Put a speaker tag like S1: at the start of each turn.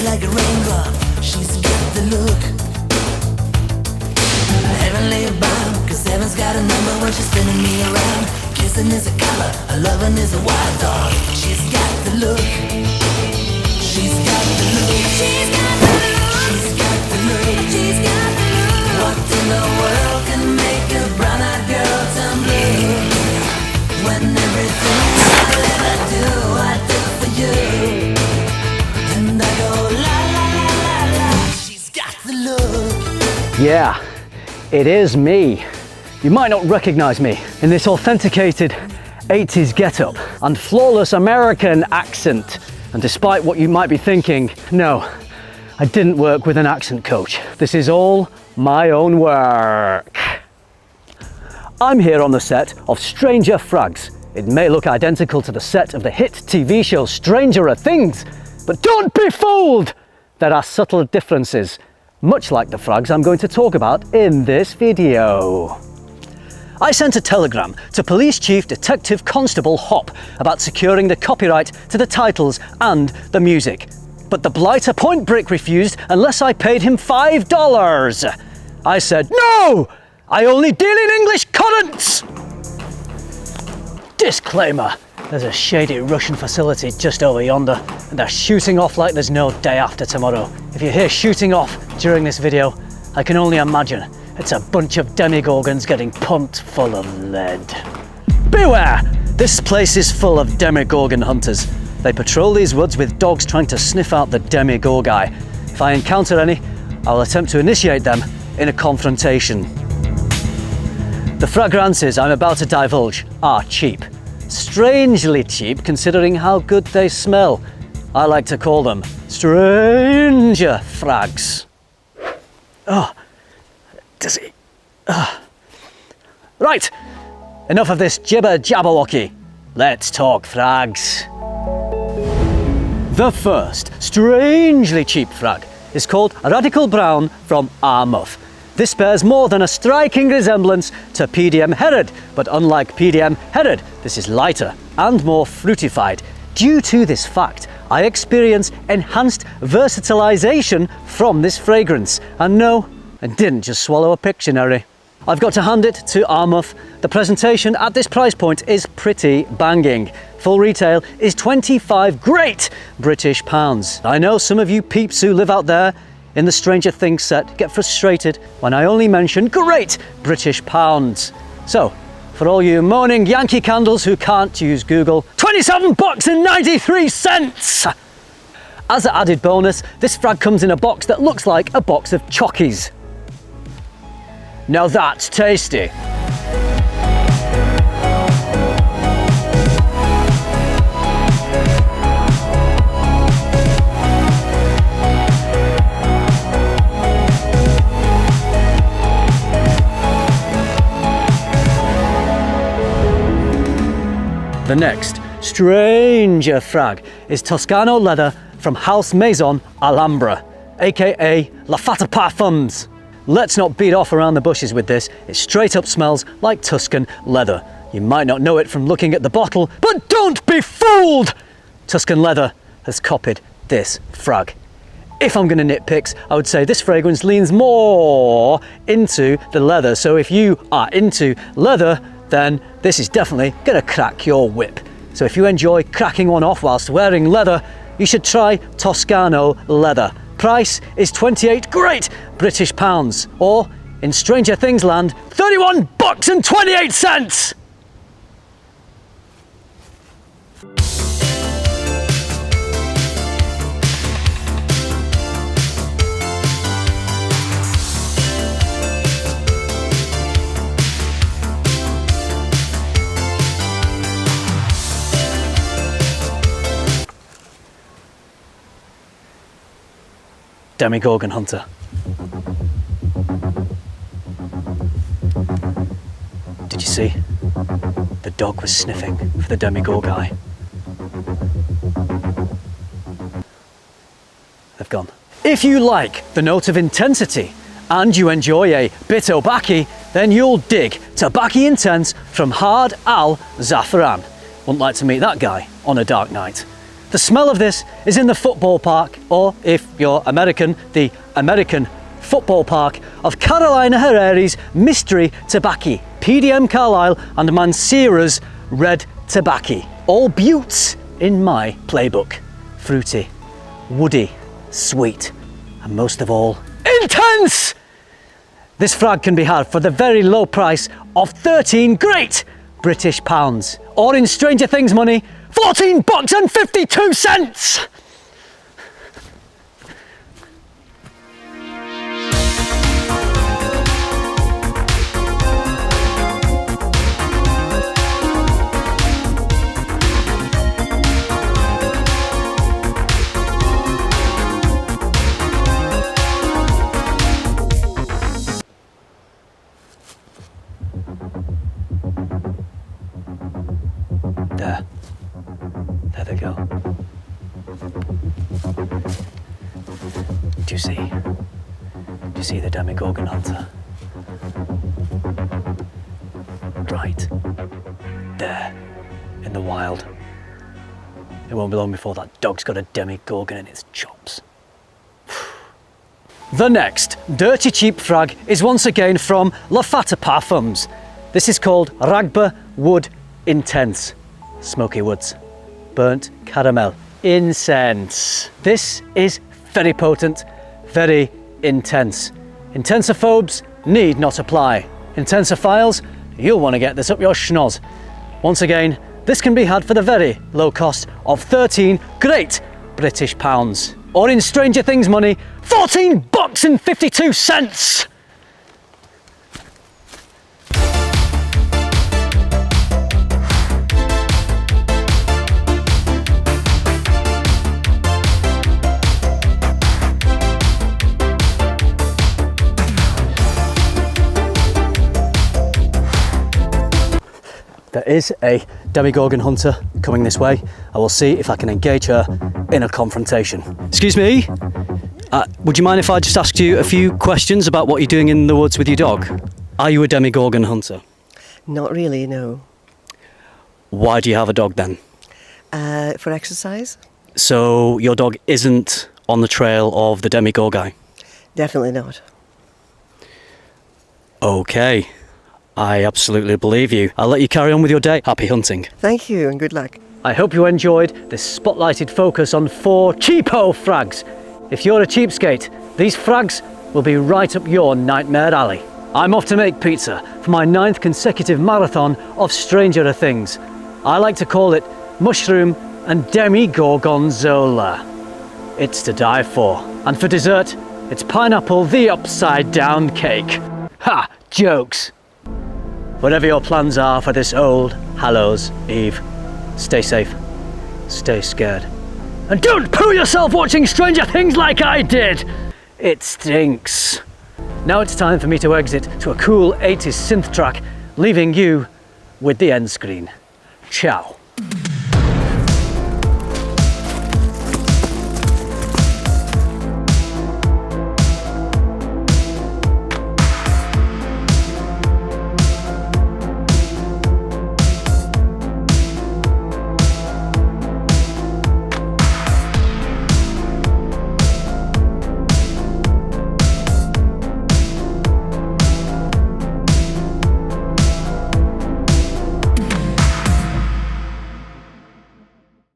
S1: Like a raindrop, she's got the look. Heavenly bound, cause heaven's got a number when she's spinning me around. Kissing is a color, a loving is a wild dog. She's got the look. She's got the look. She's got the look. She's got the look. She's got the look. What in the world can make a brown-eyed girl turn blue? When everything I'll ever do, I do for you. And I go la la la la la. She's got the look.
S2: Yeah, it is me. You might not recognize me in this authenticated 80s getup and flawless American accent. And despite what you might be thinking, no, I didn't work with an accent coach. This is all my own work. I'm here on the set of Stranger Frags. It may look identical to the set of the hit TV show Stranger Things, but don't be fooled! There are subtle differences, much like the frags I'm going to talk about in this video. I sent a telegram to Police Chief Detective Constable Hop about securing the copyright to the titles and the music. But the blighter point break refused unless I paid him $5. I said, no! I only deal in English currents! Disclaimer. There's a shady Russian facility just over yonder, and they're shooting off like there's no day after tomorrow. If you hear shooting off during this video, I can only imagine it's a bunch of demigorgons getting pumped full of lead. Beware! This place is full of demigorgon hunters. They patrol these woods with dogs trying to sniff out the demigorgi. If I encounter any, I'll attempt to initiate them in a confrontation. The fragrances I'm about to divulge are cheap. Strangely cheap considering how good they smell. I like to call them stranger frags. Oh, does he? Right, enough of this jibber jabberwocky. Let's talk frags. The first strangely cheap frag is called Radical Brown from Armaf. This bears more than a striking resemblance to PDM Herod, but unlike PDM Herod, this is lighter and more fruitified. Due to this fact, I experience enhanced versatilization from this fragrance. And no, I didn't just swallow a Pictionary. I've got to hand it to Armaf. The presentation at this price point is pretty banging. Full retail is 25 great British pounds. I know some of you peeps who live out there in the Stranger Things set get frustrated when I only mention great British pounds. So, for all you moaning Yankee candles who can't use Google, $27.93! As an added bonus, this frag comes in a box that looks like a box of Chockies. Now that's tasty. The next stranger frag is Toscano leather from House Maison Alhambra, aka Lattafa Perfumes. Let's not beat off around the bushes with this. It straight up smells like Tuscan leather. You might not know it from looking at the bottle, but don't be fooled! Tuscan leather has copied this frag. If I'm going to nitpick, I would say this fragrance leans more into the leather. So if you are into leather, then this is definitely going to crack your whip. So if you enjoy cracking one off whilst wearing leather, you should try Toscano leather. Price is 28 great British pounds, or in Stranger Things land, $31.28. Demogorgon hunter. Did you see? The dog was sniffing for the Demogorgon. They've gone. If you like the note of intensity and you enjoy a bit tobacco, then you'll dig Tobacco Intense from Hard Al Zaafaran. Wouldn't like to meet that guy on a dark night. The smell of this is in the football park, or if you're American, the American football park of Carolina Herrera's Mystery Tobacco, PDM Carlisle and Mancera's Red Tobacco. All buttes in my playbook. Fruity, woody, sweet, and most of all, intense! This frag can be had for the very low price of 13 great British pounds, or in Stranger Things money, $14.52. There they go. Do you see? Do you see the Demogorgon hunter? Right there, in the wild. It won't be long before that dog's got a Demogorgon in its chops. The next dirty cheap frag is once again from Lattafa Perfumes. This is called Raghba Wood Intense. Smoky woods, burnt caramel, incense. This is very potent, very intense. Intensophobes need not apply. Intensophiles, you'll want to get this up your schnoz. Once again, this can be had for the very low cost of 13 great British pounds. Or in Stranger Things money, $14.52. There is a Demogorgon hunter coming this way. I will see if I can engage her in a confrontation. Excuse me, would you mind if I just asked you a few questions about what you're doing in the woods with your dog? Are you a Demogorgon hunter?
S3: Not really, no.
S2: Why do you have a dog then?
S3: For exercise?
S2: So your dog isn't on the trail of the Demogorgon?
S3: Definitely not.
S2: Okay. I absolutely believe you. I'll let you carry on with your day. Happy hunting.
S3: Thank you and good luck.
S2: I hope you enjoyed this spotlighted focus on 4 cheapo frags. If you're a cheapskate, these frags will be right up your nightmare alley. I'm off to make pizza for my 9th consecutive marathon of Stranger Things. I like to call it mushroom and demi-gorgonzola. It's to die for. And for dessert, it's pineapple the upside down cake. Ha! Jokes! Whatever your plans are for this old Hallows Eve, stay safe, stay scared, and don't poo yourself watching Stranger Things like I did! It stinks. Now it's time for me to exit to a cool 80s synth track, leaving you with the end screen. Ciao.